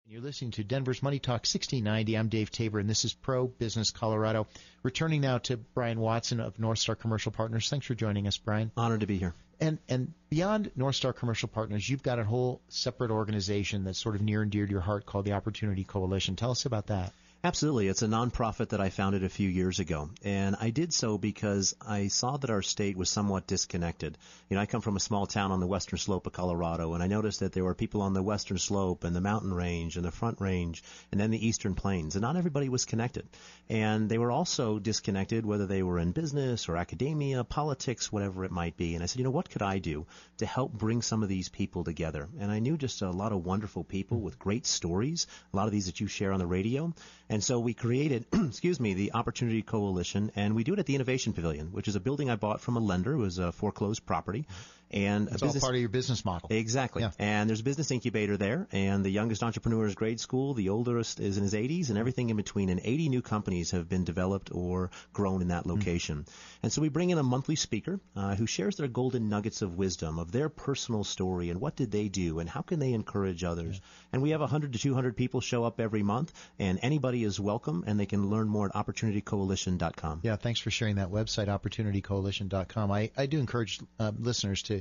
You're listening to Denver's Money Talk 1690. I'm Dave Tabor, and this is Pro Business Colorado. Returning now to Brian Watson of North Star Commercial Partners. Thanks for joining us, Brian. Honored to be here. And beyond North Star Commercial Partners, you've got a whole separate organization that's sort of near and dear to your heart called the Opportunity Coalition. Tell us about that. Absolutely. It's a nonprofit that I founded a few years ago, and I did so because I saw that our state was somewhat disconnected. I come from a small town on the western slope of Colorado, and I noticed that there were people on the western slope and the mountain range and the front range and then the eastern plains, and not everybody was connected. And they were also disconnected, whether they were in business or academia, politics, whatever it might be. And I said, what could I do to help bring some of these people together? And I knew just a lot of wonderful people with great stories, a lot of these that you share on the radio. And so we created, the Opportunity Coalition, and we do it at the Innovation Pavilion, which is a building I bought from a lender. It was a foreclosed property. And it's all part of your business model. Exactly. Yeah. And there's a business incubator there, and the youngest entrepreneur is grade school, the oldest is in his 80s, and everything in between. And 80 new companies have been developed or grown in that location. And so we bring in a monthly speaker who shares their golden nuggets of wisdom, of their personal story, and what did they do, and how can they encourage others. And we have 100 to 200 people show up every month, and anybody is welcome, and they can learn more at OpportunityCoalition.com. Yeah, thanks for sharing that website, OpportunityCoalition.com. I do encourage listeners to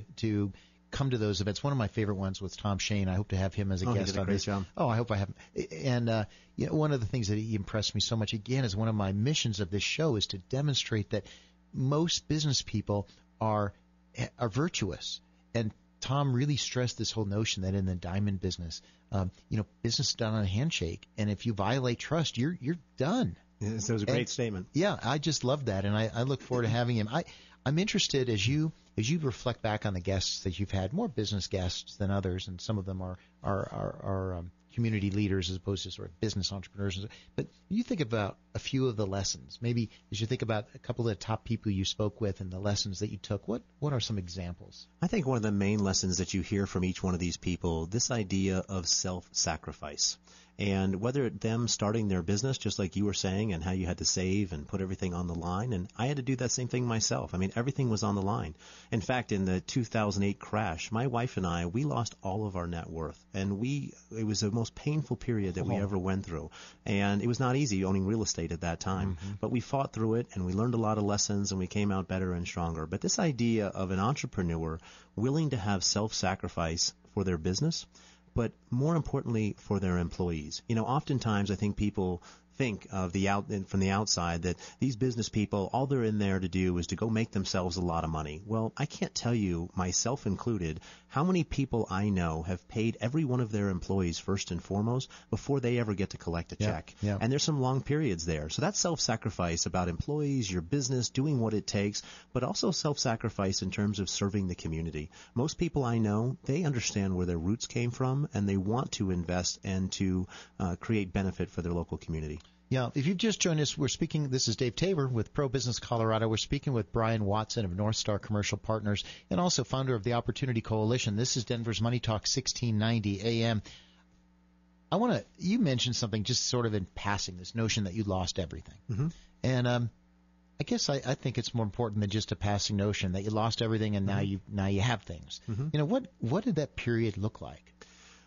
come to those events. One of my favorite ones was Tom Shane. I hope to have him as a guest. He did a great job. Oh, I hope I have him. And one of the things that he impressed me so much, again, is one of my missions of this show is to demonstrate that most business people are virtuous. And Tom really stressed this whole notion that in the diamond business, business is done on a handshake, and if you violate trust, you're done. Yes, that was a great statement. Yeah, I just love that, and I look forward to having him. I'm interested as you reflect back on the guests that you've had, more business guests than others, and some of them are community leaders as opposed to sort of business entrepreneurs. But you think about a few of the lessons. Maybe as you think about a couple of the top people you spoke with and the lessons that you took, what are some examples? I think one of the main lessons that you hear from each one of these people, this idea of self-sacrifice. And whether them starting their business, just like you were saying, and how you had to save and put everything on the line, and I had to do that same thing myself. I mean, everything was on the line. In fact, in the 2008 crash, my wife and I, we lost all of our net worth. And it was the most painful period that we ever went through. And it was not easy owning real estate at that time. Mm-hmm. But we fought through it, and we learned a lot of lessons, and we came out better and stronger. But this idea of an entrepreneur willing to have self-sacrifice for their business, but more importantly for their employees. Oftentimes I think people think of from the outside that these business people, all they're in there to do is to go make themselves a lot of money. Well, I can't tell you, myself included, how many people I know have paid every one of their employees first and foremost before they ever get to collect a check. Yeah. And there's some long periods there. So that's self-sacrifice about employees, your business, doing what it takes, but also self-sacrifice in terms of serving the community. Most people I know, they understand where their roots came from, and they want to invest and to create benefit for their local community. Yeah, if you've just joined us, this is Dave Tabor with Pro Business Colorado. We're speaking with Brian Watson of North Star Commercial Partners and also founder of the Opportunity Coalition. This is Denver's Money Talk 1690 AM. You mentioned something just sort of in passing, this notion that you lost everything. Mm-hmm. And I guess I think it's more important than just a passing notion that you lost everything and now you have things. Mm-hmm. What did that period look like?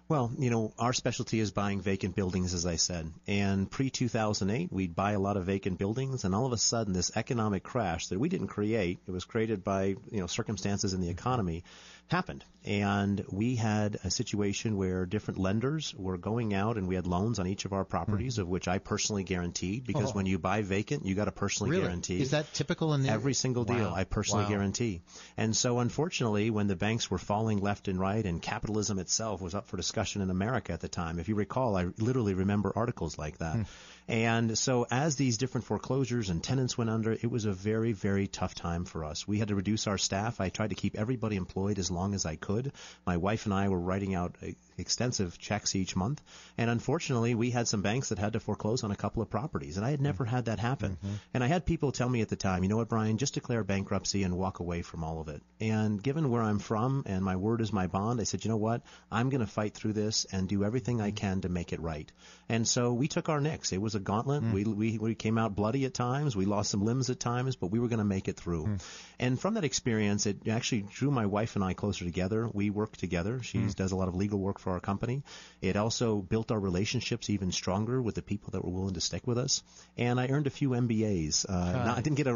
Well, our specialty is buying vacant buildings, as I said. And pre-2008, we'd buy a lot of vacant buildings, and all of a sudden this economic crash that we didn't create, it was created by, circumstances in the economy, happened. And we had a situation where different lenders were going out, and we had loans on each of our properties, of which I personally guaranteed, because when you buy vacant, you got to personally guarantee. Is that typical in every single deal? I personally guarantee. And so unfortunately, when the banks were falling left and right and capitalism itself was up for discussion in America at the time. If you recall, I literally remember articles like that. And so as these different foreclosures and tenants went under, it was a very, very tough time for us. We had to reduce our staff. I tried to keep everybody employed as long as I could. My wife and I were writing out extensive checks each month. And unfortunately, we had some banks that had to foreclose on a couple of properties. And I had never had that happen. Mm-hmm. And I had people tell me at the time, you know what, Brian, just declare bankruptcy and walk away from all of it. And given where I'm from and my word is my bond, I said, you know what, I'm going to fight through this and do everything I can to make it right. And so we took our nicks. It was a gauntlet. We came out bloody at times. We lost some limbs at times, but we were going to make it through. And from that experience, it actually drew my wife and I closer together. We work together. She does a lot of legal work for for our company. It also built our relationships even stronger with the people that were willing to stick with us. And I earned a few MBAs. I didn't get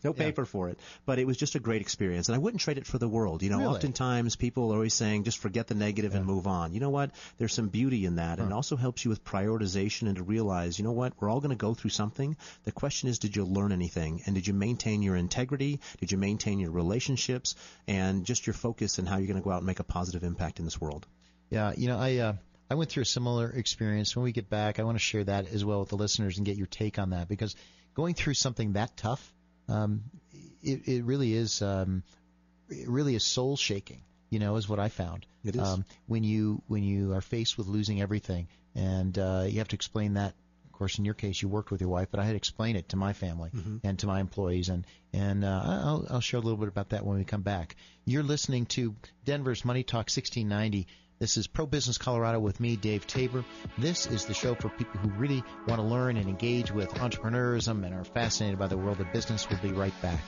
no paper for it, but it was just a great experience. And I wouldn't trade it for the world. Really? Oftentimes people are always saying, just forget the negative and move on. You know what? There's some beauty in that. And it also helps you with prioritization and to realize, you know what? We're all going to go through something. The question is, did you learn anything? And did you maintain your integrity? Did you maintain your relationships? And just your focus and how you're going to go out and make a positive impact in this world. Yeah, I went through a similar experience. When we get back, I want to share that as well with the listeners and get your take on that, because going through something that tough, it really is soul shaking. Is what I found. It is. When you are faced with losing everything, and you have to explain that. Of course, in your case, you worked with your wife, but I had to explain it to my family and to my employees, and I'll share a little bit about that when we come back. You're listening to Denver's Money Talk 1690. This is Pro Business Colorado with me, Dave Tabor. This is the show for people who really want to learn and engage with entrepreneurism and are fascinated by the world of business. We'll be right back.